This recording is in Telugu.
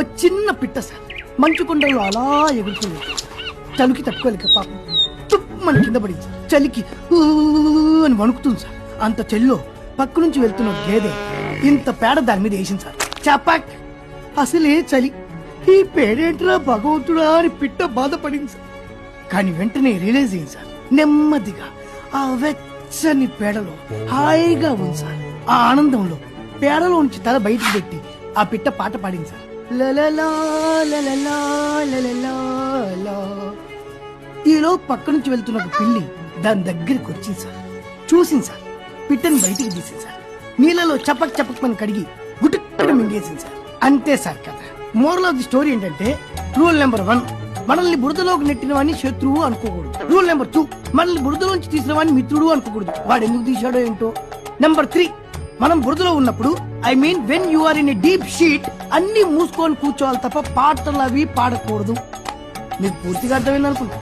ఓ చిన్న పిట్ట సార్ మంచు కొండల్లో అలా ఎగురుతుంది. చలికి తట్టుకోలేక పాపం మన కింద పడింది. చలికి ఊ అని వణుకుతుంది సార్. అంత చలిలో పక్క నుంచి వెళ్తున్న గేదె ఇంత పేడ దాని మీద వేసింది సార్. చపాక్ అసలే చలి, ఈ పేడేంట్రా భగవంతుడా అని పిట్ట బాధపడింది సార్. కానీ వెంటనే రియలైజ్ అయింది సార్. నెమ్మదిగా ఆ వెచ్చని పేడలో హాయిగా ఉంది సార్. ఆ ఆనందంలో పేడలో నుంచి తల బయటికి పెట్టి ఆ పిట్ట పాట పాడింది సార్. లలలా లలలా లలలా లా. ఈలో పక్క నుంచి వెళ్తున్న ఒక పిల్లి దాని దగ్గరికి వచ్చింది సార్. చూసింది సార్. పిట్టని బయటికి తీసింది సార్. నీళ్ళలో చపక్ చపక్ అని కడిగి గుట్టుకు మింగేసింది సార్. అంతే సార్ కథ. మోరల్ ఆఫ్ ది స్టోరీ ఏంటంటే, రూల్ నెంబర్ 1, మనల్ని బురదలోకి నెట్టిన వాడిని శత్రువు అనుకోకూడదు. రూల్ నెంబర్ 2, మనల్ని బురదలోంచి తీసిన వాడిని మిత్రుడు అనుకోకూడదు. వాడు ఎందుకు తీశాడో ఏంటో. నెంబర్ 3, మనం బురదలో ఉన్నప్పుడు, I mean when you are in a deep shit, అన్ని మూసుకొని కూర్చోవాలి తప్ప పాటలు అవి పాడకూడదు. మీకు పూర్తిగా అర్థమైంది అనుకుంటా.